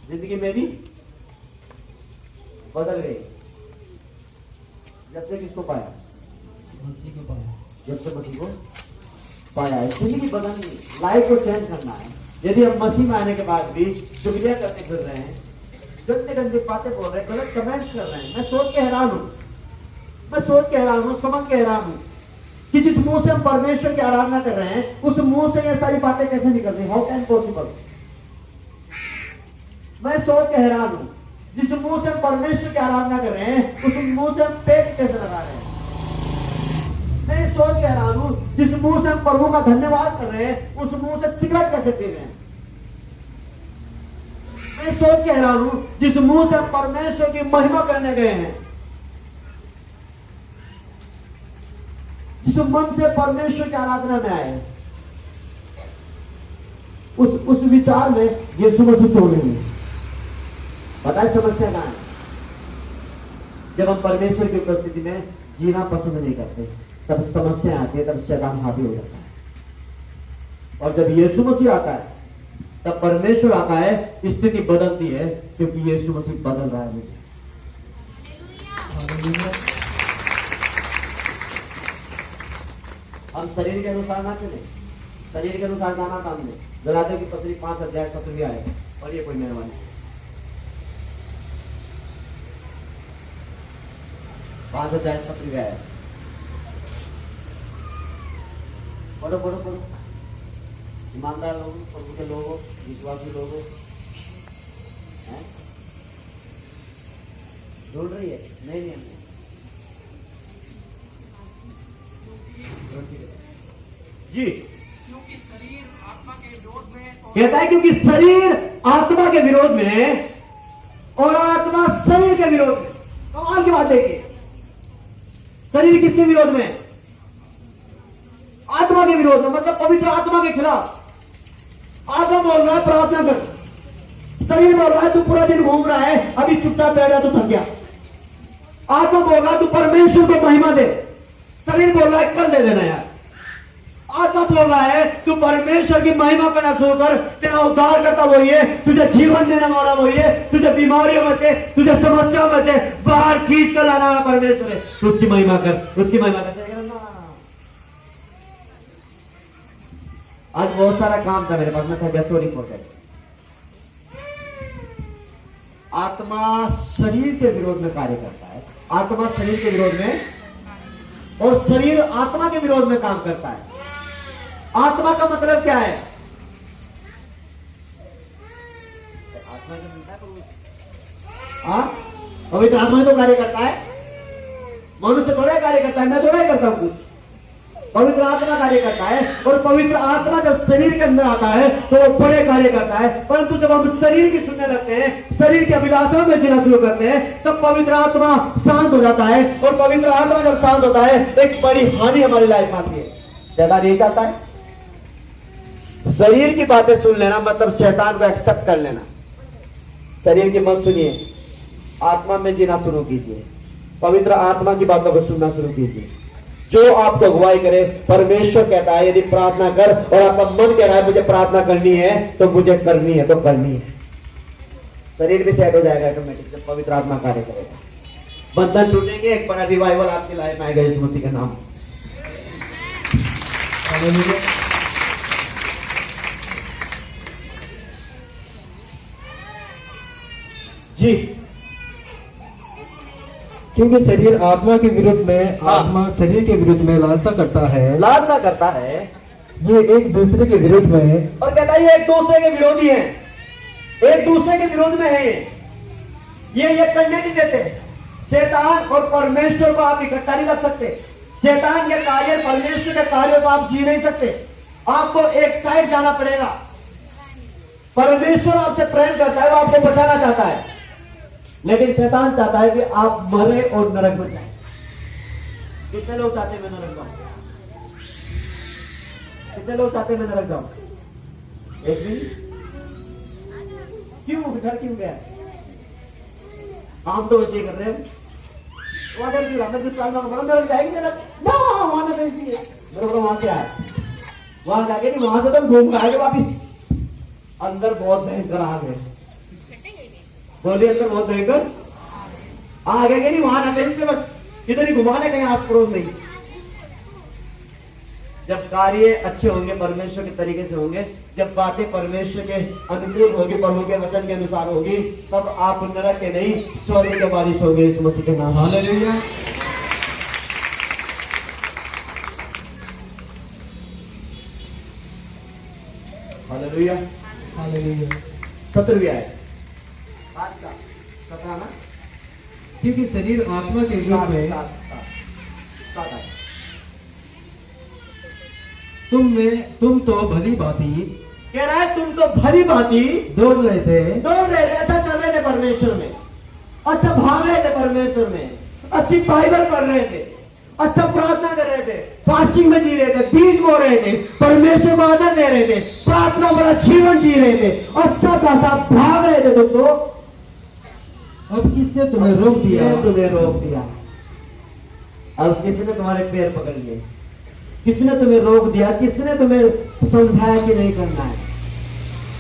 जिंदगी मेरी बदल गई जब से किसको पाया? मसीह को पाया। जब से मसीह को पाया है। जिंदगी बदलनी, लाइफ को चेंज करना है। यदि हम मसीह में आने के बाद भी शुक्रिया करते फिर रहे हैं, गंदे गंदे बातें बोल रहे हैं, गलत कमेंट्स कर रहे हैं, मैं सोच के हैरान हूं, समझ के हैरान हूं कि जिस मुंह से हम परमेश्वर की आराधना कर रहे हैं उस मुंह से ये सारी बातें कैसे निकल रही? How can possible? मैं सोच के हैरान हूं, जिस मुंह से हम परमेश्वर की आराधना कर रहे हैं उस मुंह से हम पेट कैसे लगा रहे हैं? मैं सोच के हैरान हूं, जिस मुंह से हम प्रभु का धन्यवाद कर रहे हैं उस मुंह से सिगरेट कैसे पी रहे हैं? मैं सोच के हैरान हूं, जिस मुंह से हम परमेश्वर की महिमा करने गए हैं, जिस मन से परमेश्वर की आराधना में आए, उस विचार में यीशु मसीह तोड़ लेंगे। पता है समस्या कहां है? जब हम परमेश्वर की उपस्थिति में जीना पसंद नहीं करते तब समस्या आती है, तब शैतान हावी हो जाता है। और जब यीशु मसीह आता है तब परमेश्वर आता है, स्थिति बदलती है, क्योंकि यीशु मसीह बदल रहा है मुझे। हम शरीर के अनुसार ना चले, शरीर के अनुसार जाना काम नहीं। गलातियों की पत्री 5 अध्याय 17 आए और ये कोई मेहरबानी 5 अध्याय 17 आए। पढ़ो पढ़ो पढ़ो। ईमानदार लोगों, प्रभु के लोगों, विश्वासी लोगों, ढूंढ रही है? नहीं जी, क्योंकि शरीर आत्मा के विरोध में कहता है क्योंकि शरीर आत्मा के विरोध में और आत्मा शरीर के विरोध में। कमाल की बात देखिए, शरीर किसके विरोध में? आत्मा के विरोध में, मतलब पवित्र आत्मा के खिलाफ। आत्मा बोल रहा है प्रार्थना कर, शरीर बोल रहा है तू पूरा दिन घूम रहा है, अभी चुपचाप बैठ जा, तू थक गया। आत्मा बोल रहा है तू परमेश्वर को महिमा दे, शरीर बोल रहा है कल दे देना यार। आत्मा बोल रहा है तू परमेश्वर की महिमा करना शुरू कर, तेरा उद्धार करता वही है, तुझे जीवन देने वाला वही है, तुझे बीमारियों में से, तुझे समस्याओं में से बाहर खींच कर लाना वाला परमेश्वर है, तो उसकी महिमा कर, उसकी महिमा कर। आज बहुत सारा काम था मेरे पास, मैं था सॉरी फॉर दैट। आत्मा शरीर के विरोध में कार्य करता है, आत्मा शरीर के विरोध में और शरीर आत्मा के विरोध में काम करता है। आत्मा का मतलब क्या है? आत्मा का मतलब पवित्र आत्मा तो कार्य करता है, मनुष्य थोड़ा कार्य करता है, मैं थोड़ा ही करता हूं कुछ। पवित्र आत्मा कार्य करता है और पवित्र आत्मा जब शरीर के अंदर आता है तो वो बड़े कार्य करता है। परंतु जब हम शरीर की सुनने लगते हैं, शरीर के अभिलाषाओं में जीना शुरू करते हैं, तब पवित्र आत्मा शांत हो जाता है। और पवित्र आत्मा जब शांत होता है एक बड़ी हानि हमारी लाइफ आती है। शैतान यही चाहता है, शरीर की बातें सुन लेना मतलब शैतान को एक्सेप्ट कर लेना। शरीर की मत सुनिए, आत्मा में जीना शुरू कीजिए, पवित्र आत्मा की बातों को सुनना शुरू कीजिए। जो आपको अगुवाई करे, परमेश्वर कहता है यदि प्रार्थना कर और आपका मन कह रहा है मुझे प्रार्थना करनी है तो मुझे करनी है, तो करनी है। शरीर भी सेट हो जाएगा ऑटोमेटिक जब पवित्र आत्मा कार्य करेगा। बंधन टूटेंगे, एक बड़ा रिवाइवल आपकी लाइफ में आएगा यीशु मसीह के नाम। जी, क्योंकि शरीर आत्मा के विरुद्ध में, आत्मा शरीर के विरुद्ध में लालसा करता है, लालसा करता है, ये एक दूसरे के विरुद्ध में है। और कहता है ये एक दूसरे के विरोधी हैं, एक दूसरे के विरोध में है। ये करने नहीं देते। शैतान और परमेश्वर को आप इकट्ठा नहीं रख सकते। शैतान के कार्य, परमेश्वर के कार्यों को आप जी नहीं सकते। आपको एक साइड जाना पड़ेगा। परमेश्वर आपसे प्रेम करता है, वो आपको बचाना चाहता है, लेकिन शैतान चाहता है कि आप मरे और नरक में जाए। कितने लोग चाहते हैं मैं नरक जाऊं? कितने लोग चाहते हैं मैं नरक जाऊं? एक भी? क्यों घर क्यों गया? हम तो वैसे ही कर रहे हैं। वहां क्यों मैं जिस साल में नरक जाएगी नरक ना, वहां ना भेजिए मेरे को, वहां से आए, वहां जाके नहीं, वहां से तो घूम कर आएंगे वापिस। अंदर बहुत भयंकर आग है, बोलिए अंदर बहुत भयंकर आगे के नहीं वहां ना कहीं बस इधर ही घुमाने कहीं आस पड़ोस नहीं। जब कार्य अच्छे होंगे परमेश्वर के तरीके से होंगे, जब बातें परमेश्वर के अनुकूल होगी, प्रभु के वचन के अनुसार होगी, तब आप नरक के नहीं स्वर्ग के बारिश होंगे इस मसीह के नाम। हालेलुया। हालेलुया। हालेलुया। 17वीं आयत आज का 17 ना क्योंकि शरीर आत्मा के विरोध में सात आयत। तुम तो भली भांति कह रहा है तुम तो भली भांति दौड़ रहे थे, अच्छा चल रहे थे परमेश्वर में, अच्छा भाग रहे थे परमेश्वर में, अच्छी बाइबल पढ़ रहे थे, अच्छा प्रार्थना कर रहे थे, फास्टिंग में जी रहे थे, बीज बो रहे थे, परमेश्वर को आदर दे रहे थे, प्रार्थना वाला जीवन जी रहे थे, अच्छा खासा भाग रहे थे तुम तो। अब किसने तुम्हें रोक दिया? तुम्हें रोक दिया। अब किसने तुम्हारे पैर पकड़ लिए? किसने तुम्हें रोक दिया? किसने तुम्हें समझाया कि नहीं करना है?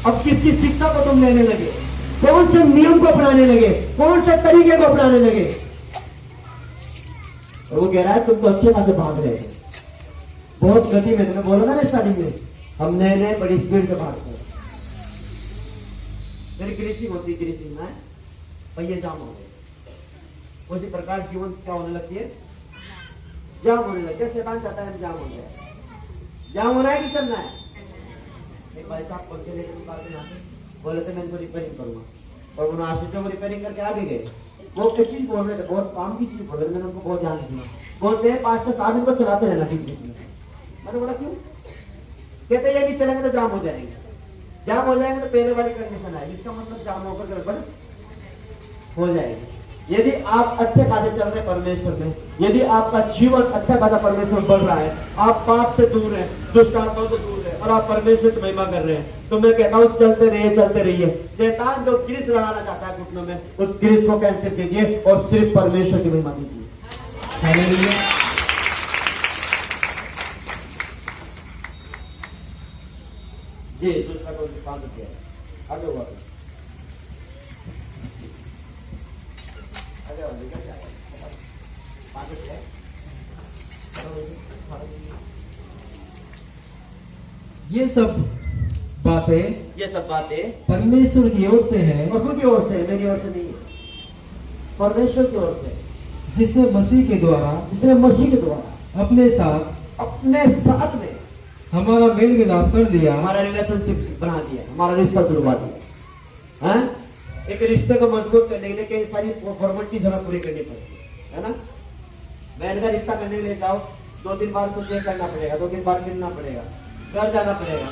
अब किसकी शिक्षा को तुम लेने लगे? कौन से नियम को अपनाने लगे? कौन से तरीके को अपनाने लगे? और वो कह रहा है तुम तो अच्छे खासे भाग रहे थे, बहुत गति में। तुम्हें बोला ना स्टार्टिंग में, हम नए नए बड़ी स्पीड से भागते हैं। मेरी ग्रीसिंग होती है, ग्रीसिंग में पहिए जाम हो गए, उसी प्रकार जीवन क्या होने लगती है? जाम होने लग गया। शैतान चाहता है जाम हो जाए। जाम होना है कि चलना है? एक भाई साहब पंखे लेकर निकाल के आते, बोले थे मैं इनको रिपेयरिंग करूंगा, और उन्होंने आशीषों को रिपेयरिंग करके आगे गए। वो कुछ चीज बोल रहे थे, बहुत काम की चीज बोल रहे थे, मैंने उनको बहुत ध्यान दिया। बोलते हैं 5 से 7 दिन को चलाते रहना ठीक ठीक। मैंने बोला क्यों? कहते ये नहीं चलेंगे तो जाम हो जाएंगे, जाम हो जाएंगे तो पहले वाली कंडीशन है, जिसका मतलब जाम होकर गड़बड़ हो जाएगी। यदि आप अच्छे खासे चल रहे परमेश्वर में, यदि आपका जीवन अच्छा खासा परमेश्वर बढ़ रहा है, आप पाप से दूर हैं, दुष्ट आत्माओं से दूर हैं, और आप परमेश्वर की महिमा कर रहे हैं, तो मैं कहता हूँ चलते रहिए। शैतान जो ग्रीस लगाना चाहता है घुटनों में, उस ग्रीस को कैंसिल कीजिए और सिर्फ परमेश्वर की महिमा कीजिए। हालेलुया। जी दूसरा को पांच किया आगे हुआ ये सब बातें परमेश्वर की ओर से है, प्रभु की ओर से, मेरी ओर से नहीं है, परमेश्वर की ओर से, जिसने मसीह के द्वारा अपने साथ में हमारा मेल मिलाप कर दिया, हमारा रिलेशनशिप बना दिया, हमारा रिश्ता जुड़वा दिया। हैं? एक रिश्ते को मजबूत करने के लिए कई सारी फॉर्मेलिटीज हमें पूरी करनी पड़ती है ना। बहन का रिश्ता करने के लिए जाओ, 2-3 बार कुछ करना पड़ेगा, 2-3 बार गिनना पड़ेगा, घर जाना पड़ेगा,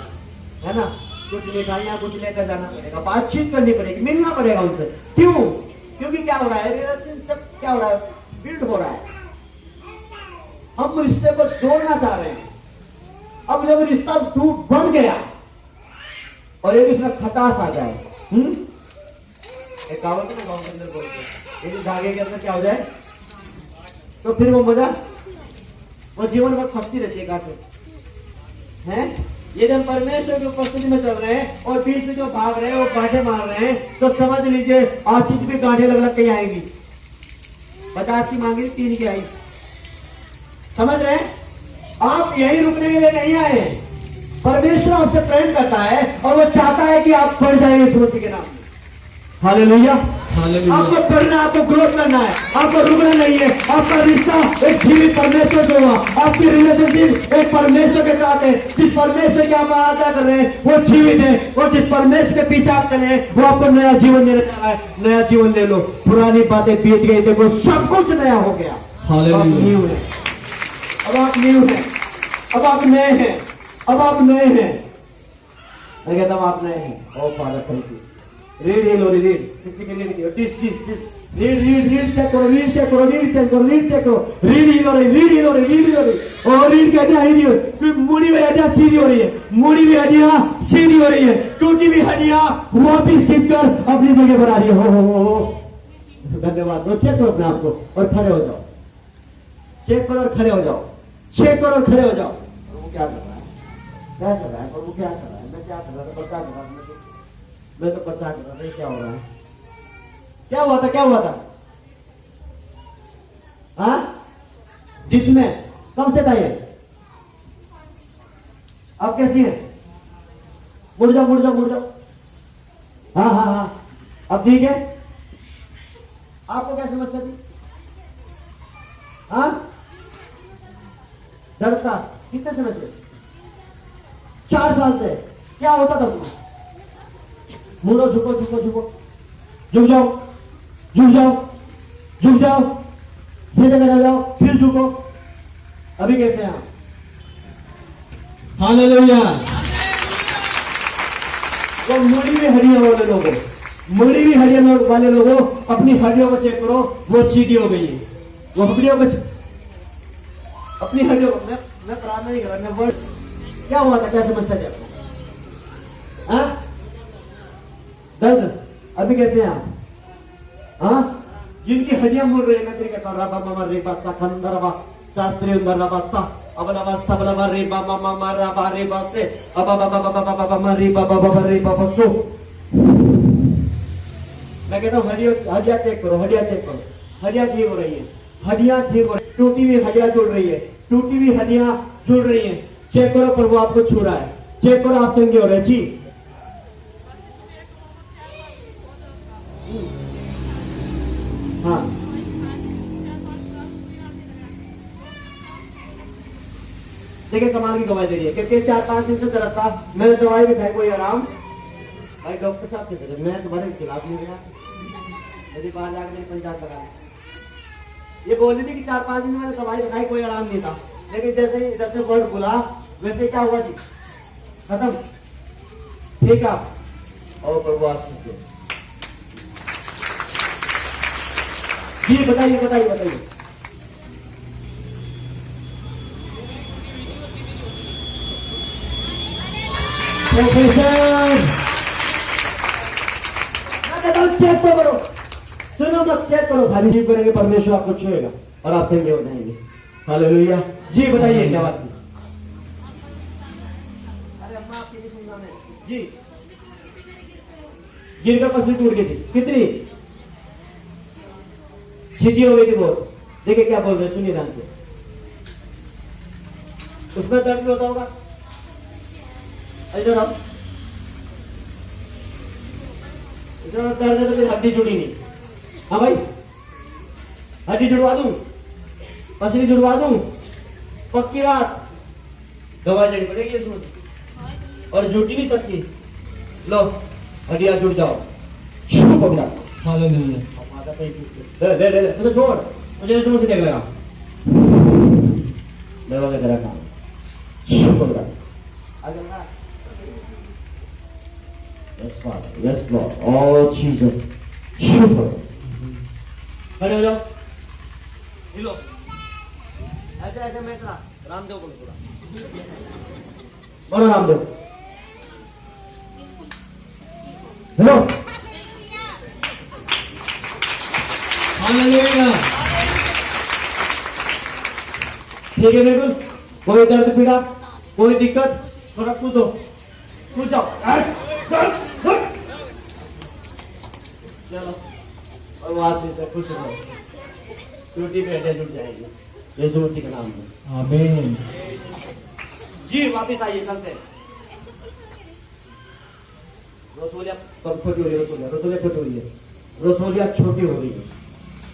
है ना, कुछ मिठाइयाँ कुछ लेकर जाना पड़ेगा, बातचीत करनी पड़ेगी, मिलना पड़ेगा उनसे। क्यों? क्योंकि क्या हो रहा है, रिलेशनशिप क्या हो रहा है, बिल्ड हो रहा है। हम रिश्ते को तोड़ना चाह रहे हैं। अब जब रिश्ता टूट बन गया और एक इसमें खटास आ जाए, एक कहावत है ना गाँव के अंदर बोलते हैं, यदि धागे के अंदर क्या हो जाए तो फिर वो मजा, वो जीवन भर फंसती रहती है कांटे हैं। ये जब परमेश्वर की उपस्थिति में चल रहे हैं और बीच में जो भाग रहे हैं वो कांटे मार रहे हैं, तो समझ लीजिए आशीष भी कांटे लग के आएंगी। 50 की मांगी 3 की आई। समझ रहे हैं? आप यही रुकने के लिए नहीं आए। परमेश्वर आपसे प्रेम करता है और वो चाहता है कि आप बढ़ जाएंगे इस मसीह के नाम में। हालेलुया। हालेलुया। आपको बढ़ना, आपको ग्रोथ करना है, आपको रुकना नहीं है। आपका रिश्ता एक जीवित परमेश्वर से हुआ, आपकी रिलेशनशिप एक परमेश्वर के साथ है। जिस परमेश्वर की आप आराधना कर रहे हैं वो जीवित है, और जिस परमेश्वर के पीछे आप कर रहे हैं वो आपको नया जीवन देने जा रहा है। नया जीवन ले लो, पुरानी बातें बीत गई, देखो सब कुछ नया हो गया। हालेलुया। न्यू है, अब आप न्यू है, अब आप नए हैं, अब आप नए हैं। मैं कहता हूँ आप नए हैं। Oh father thank you. Read ही लो, रीड किसी के रीड रीड चेक करो, रीड चेक करो, रीड ही लो, और रीड कहते हैं मुड़ी में हड्डियां सीधी हो रही है, मुड़ी में हड्डियां सीधी हो रही है, टूटी हुई हड्डियां वापिस खींचकर अपनी जगह पर आ रही है। हो धन्यवाद। तो चेक करो अपने आप को और खड़े हो जाओ, चेक करो और खड़े हो जाओ, चेक करो और खड़े हो जाओ। वो क्या कर रहा है, क्या कर रहा है, प्रभु क्या कर रहा है, मैं क्या कर रहा था, बता कर रहा था, मैं तो पता कर रहा था क्या हो रहा है। क्या हुआ था, क्या हुआ था? हाँ, जिसमें कब से था ये? आप कैसी हैं? मुड़ जाओ, मुड़ जाओ, मुड़ जाओ। हाँ हाँ हाँ, अब ठीक है। आपको क्या समस्या थी? हाँ, दर्द था कितने समय से? 4 साल से। क्या होता था उसमें? मुड़ो, झुको झुको झुको, झुक जाओ, झुक जाओ, झुक जाओ, सीधे रह जाओ, फिर झुको। अभी कैसे हैं आप? हालेलुया। वो मुड़ी हुई हड्डियां वाले लोगों, मुड़ी हुई हड्डियां वाले लोगों, अपनी हड्डियों को चेक करो, वो सीधी हो गई है। वो हड्डियों को अपनी हड्डियों को, मैं प्रार्थना नहीं कर रहा, मैं वर्ड। क्या हुआ था, क्या समस्या थी आपको? हाँ, दर्द। अभी कैसे हैं आप? हाँ, जिनकी हड्डियां मुड़ रही है, मैं कहता हूँ रबा मामा रे बासा खंडरबा शास्त्री रबा सा अबलबा सबलबा रे बाबा मामा रबा रे बासे अबा बाबा बाबा बाबा बाबा रे बाबा बाबा रे बाबा सो। मैं कहता हूँ हड्डियां चेक करो, हड्डियां चेक करो, हड्डियां ठीक हो रही है, हड्डियां ठीक हो रही है, टूटी हुई हड्डियां जुड़ रही है, टूटी हुई हड्डियां जुड़ रही है। चेक करो, प्रभु आपको छू रहा है। चेक करो, आप चंगे हो रहे हैं जी। हाँ, देखिए कमाल की दवाई दे रही है, क्योंकि 4-5 दिन से दर्द था, मैंने दवाई भी खाई, कोई आराम। भाई डॉक्टर साहब के थे, मैं तुम्हारे खिलाफ नहीं गया, मेरी बाहर जाकर मेरी पंचायत लगा। ये बोल रही थी कि 4-5 दिन मैंने दवाई खाई, कोई आराम नहीं था, लेकिन जैसे ही इधर से वर्ड बोला, वैसे क्या हुआ जी? खत्म। ठीक है, और प्रभु आप सीखिए जी। बताइए बताइए बताइए। प्रोफेसर, मैं कहता हूं चेक तो करो, सुनो मत, चेक करो। खाली जीव करेंगे, परमेश्वर आपको छुएगा और आप चंगे हो जाएंगे। हालेलुया जी। बताइए क्या बात थी? अरे अम्मा आपकी नहीं सुनना मैं जी। गिरकर पसली टूट गई थी, कितनी सीधी हो गई थी बहुत। देखिए क्या बोल रहे हैं, सुनिए ध्यान से। उसमें दर्द भी होता होगा, इधर आप दर्द है तो फिर हड्डी जुड़ी नहीं। हाँ भाई, हड्डी जुड़वा दूं, पसली जुड़वा दूं, पक्की बात। दवा जड़ी पड़ेगी इसमें, और झूठी नहीं सच्ची। लो, हड्डियां जुड़ जाओ, शुरू पकड़ा। हालेलुया। ले ले ले, तुझे छोड़, मुझे इसमें से देख लगा दवा का तेरा काम, शुरू पकड़ा। आगे ना, Yes, Father. Yes, Lord. Oh, Jesus. शुक्र। खड़े हो जाओ। हिलो। ऐसे ऐसे मैं करा। रामदेव बोलो थोड़ा। बोलो रामदेव। हिलो। हालेलुया। ठीक है बिल्कुल। कोई दर्द पीड़ा, कोई दिक्कत, थोड़ा कूदो, कूद जाओ। चलो, और वहां से खुश रहो, टूटी पे हड्डियां जुड़ जाएगी यीशु मसीह के नाम में। आमीन जी। वापिस आइए, चलते हैं। रसोलिया कब छोटी हो रही है? रसोलिया छोटी हो रही है, रसोलिया छोटी हो रही है,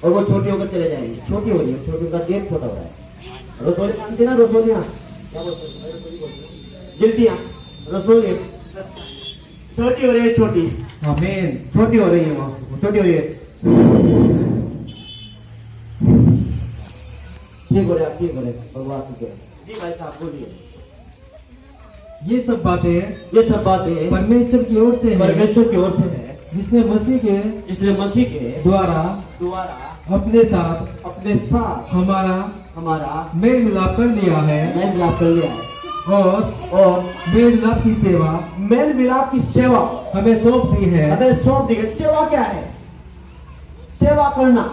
और वो छोटी होकर चले जाएंगे। छोटी हो रही है, छोटी, उनका गेट छोटा हो रहा है। रसोली जानती ना, रसोलिया क्या बोलते हैं? गिलतियां, रसोलिया छोटी हो रही है, छोटी। आमीन। छोटी हो रही है, वहां छोटी हो रही है। ठीक हो रहे आप, ठीक हो रहे भगवान की जय। जी भाई साहब बोलिए। ये सब बातें परमेश्वर की ओर से है, परमेश्वर की ओर से है, जिसने मसीह के द्वारा अपने साथ हमारा मेल मिलाप कर लिया है, और मेल मिलाप की सेवा हमें सौंप दी है। सेवा क्या है? सेवा करना।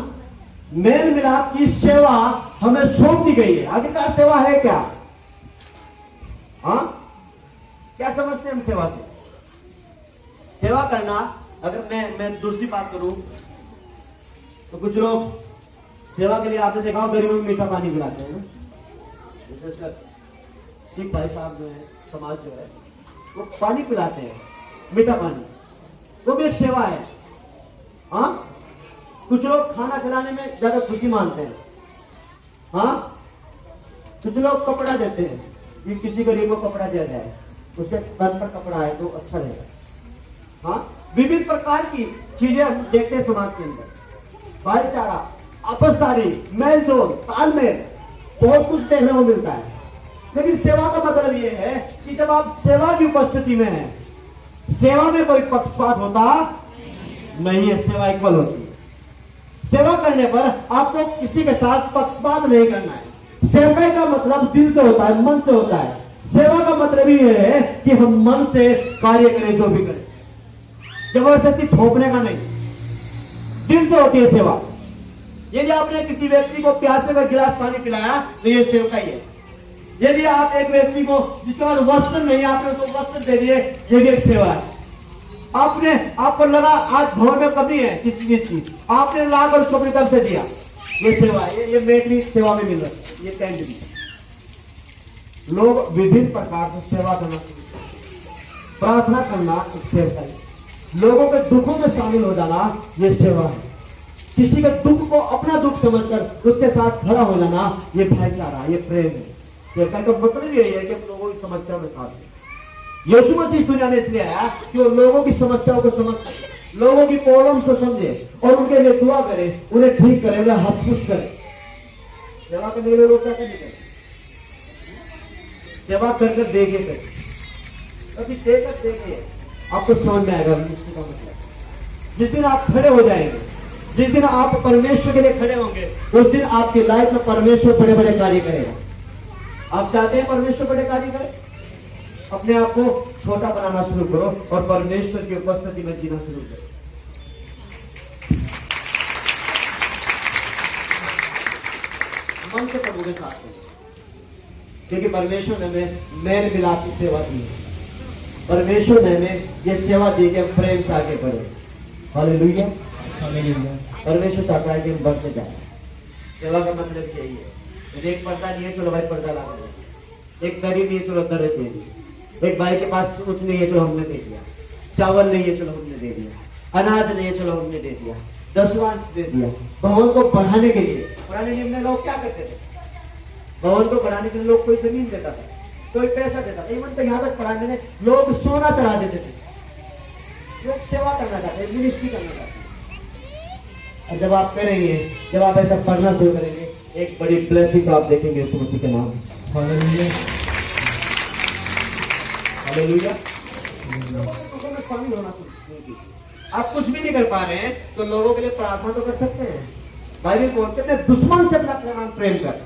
मेल मिलाप की सेवा हमें सौंप दी गई है। अधिकार सेवा है क्या? हाँ, क्या समझते हैं हम सेवा से? सेवा करना, अगर मैं दूसरी बात करूं, तो कुछ लोग सेवा के लिए आपने देखा हो गरीबों में मीठा पानी पिलाते हैं ना, जैसे सिख भाई साहब जो है, समाज जो है, वो पानी पिलाते हैं, मीठा पानी, वो भी एक सेवा है। हाँ, कुछ लोग खाना खिलाने में ज्यादा खुशी मानते हैं। हाँ, कुछ लोग कपड़ा देते हैं कि किसी गरीब को कपड़ा दिया जाए, उसके तन पर कपड़ा है तो अच्छा रहेगा। हाँ, विभिन्न प्रकार की चीजें हम देखते हैं समाज के अंदर, भाईचारा, आपसदारी, मेलजोल, तालमेल, बहुत कुछ देखने को मिलता है। लेकिन सेवा का मतलब यह है कि जब आप सेवा की उपस्थिति में हैं, सेवा में कोई पक्षपात होता नहीं है, सेवा इक्वल होती है। सेवा करने पर आपको किसी के साथ पक्षपात नहीं करना है। सेवा का मतलब दिल से होता है, मन से होता है। सेवा का मतलब यह है कि हम मन से कार्य करें, जो भी करें, जबरदस्ती थोपने का नहीं, दिल से होती है सेवा। यदि आपने किसी व्यक्ति को प्यासे का गिलास पानी पिलाया तो ये सेवका ही है। यदि आप एक व्यक्ति को जिसके पास वस्त्र नहीं, आपने उसको वस्त्र दे दिए, ये भी एक सेवा है। आपको लगा आज भवन में कमी है किसी चीज की, आपने लाकर उसको अपनी तरफ से दिया, ये सेवा है। ये मेरी सेवा में मिल रहा है, ये टेंट भी। लोग विभिन्न प्रकार से सेवा करना, प्रार्थना करना एक सेवा है। लोगों के दुखों में शामिल हो जाना ये सेवा है। किसी के दुख को अपना दुख समझकर उसके साथ खड़ा हो जाना ये भाईचारा, ये प्रेम है। सेवा का मतलब यही है कि हम लोगों की समस्या में साथ हैं। यीशु मसीह दुनिया में इसलिए आया कि वो लोगों की समस्याओं को समझ सके, लोगों की प्रॉब्लम्स को समझे और उनके लिए दुआ करे, उन्हें ठीक करे, उन्हें हसमुश करे। सेवा करने के लिए लोग क्या करेंगे? सेवा कर देखिए, कभी देकर देखिए, आपको समझ में आएगा का मतलब। जिस दिन आप खड़े हो जाएंगे, जिस दिन आप परमेश्वर के लिए खड़े होंगे, उस दिन आपकी लाइफ में परमेश्वर बड़े बड़े कार्य करेगा। आप चाहते हैं परमेश्वर बड़े कार्य करे? अपने आप को छोटा बनाना शुरू करो और परमेश्वर की उपस्थिति में जीना शुरू करो। मन से प्रभु के साथ में, क्योंकि परमेश्वर ने हमें मेल मिलाप की सेवा दी है। परमेश्वर ने हमें यह सेवा दी कि हम प्रेम से आगे बढ़े। Hallelujah, hallelujah. परमेश्वर चाहता है कि हम बढ़ते जाए। सेवा का मतलब यही है। एक पर्दा नहीं है, चलो भाई पर्दा ला दो। एक दरी नहीं है, चलो दरी दे दी। एक भाई के पास कुछ नहीं है, चलो हमने दे दिया। चावल नहीं है, चलो हमने दे दिया। अनाज नहीं है, चलो हमने दे दिया। दशवांश दे दिया। भवन को बढ़ाने के लिए, पुराने नियम में लोग क्या करते थे? भवन को बढ़ाने के लिए लोग कोई जमीन देता था, कोई पैसा देता था। इवन तो यहाँ तक पढ़ाने में लोग सोना चढ़ा देते थे। लोग सेवा करना चाहते, मिनिस्ट्री करना चाहते। और जब आप करेंगे, जब आप ऐसा पढ़ना शुरू करेंगे, एक बड़ी ब्लेसिंग आप देखेंगे यीशु मसीह के नाम। Hallelujah, hallelujah. लोगों में शामिल होना चाहिए। आप कुछ भी नहीं कर पा रहे हैं तो लोगों के लिए प्रार्थना तो कर सकते हैं। बाइबल बोलते हैं दुश्मन से अपना प्रेम कर।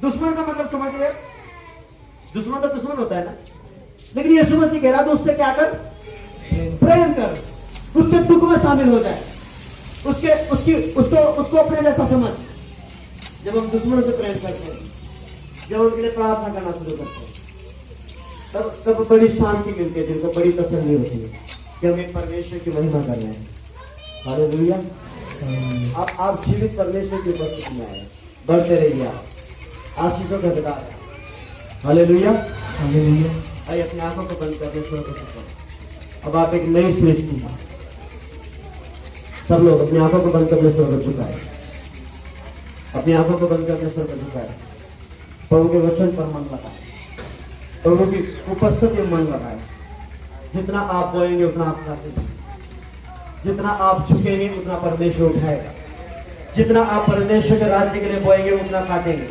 दुश्मन का मतलब समझिए, दुश्मन तो दुश्मन होता है ना, लेकिन यीशु मसीह कह रहा था उससे क्या कर? प्रेम कर। उसके दुख में शामिल हो जाए, उसको अपने जैसा समझ। जब हम दुश्मनों से प्रेम करते हैं, जब उनके लिए प्रार्थना करना शुरू करते हैं, तब बड़ी शांति मिलती है, जिनको बड़ी तसल्ली होती है कि हम एक परमेश्वर की महिमा कर रहे हैं। हालेलुया। आप जीवित परमेश्वर की उपस्थिति में आए, बढ़ते रहिए, आशीषों का हकदार है। Hallelujah, hallelujah. आइए अपनी आंखों को बंद करके स्वर को चुकाओ। अब आप एक नई सृष्टि हैं। सब लोग अपनी आंखों को बंद करके स्वर को चुकाए, अपनी आंखों को बंद करके स्वर को चुकाए। प्रभु के वचन पर मन लगाए, प्रभु की उपस्थिति में मन लगाए। जितना आप बोएंगे उतना आप काटेंगे, जितना आप झुकेंगे उतना परमेश्वर उठाएगा। जितना आप परमेश्वर के राज्य के लिए बोएंगे उतना काटेंगे।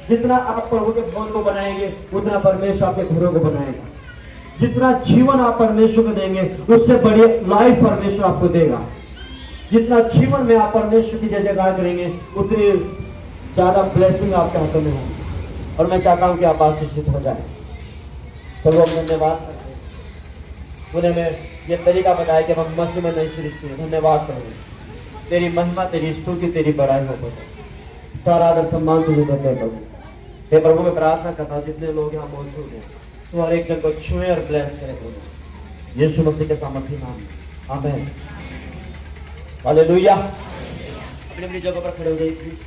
जितना आप प्रभु के भवन को बनाएंगे उतना परमेश्वर आपके घरों को बनाएगा। जितना जीवन आप परमेश्वर को देंगे उससे बड़ी लाइफ परमेश्वर आपको देगा। जितना जीवन में आप परमेश्वर की जय जयकार करेंगे उतनी ज्यादा ब्लेसिंग आपके हाथों में होगी। और मैं चाहता हूं कि आप आशीषित हो जाए। प्रभु हम धन्यवाद करते हैं, उन्हें मैं ये तरीका बताया कि हम मसीह में नई सृष्टि है। धन्यवाद प्रभु, तेरी महिमा, तेरी स्तुति, तेरी बड़ाई हो प्रभु। सारा आदर सम्मान तुझे देते हैं प्रभु। हे प्रभु मैं प्रार्थना करता हूँ जितने लोग यहाँ मौजूद हैं तो हर एक जन को छुए और ब्लेस करे प्रभु, यीशु मसीह के सामर्थी नाम में, आमीन। हालेलुया। अपनी अपनी जगह पर खड़े हो जाइए प्लीज।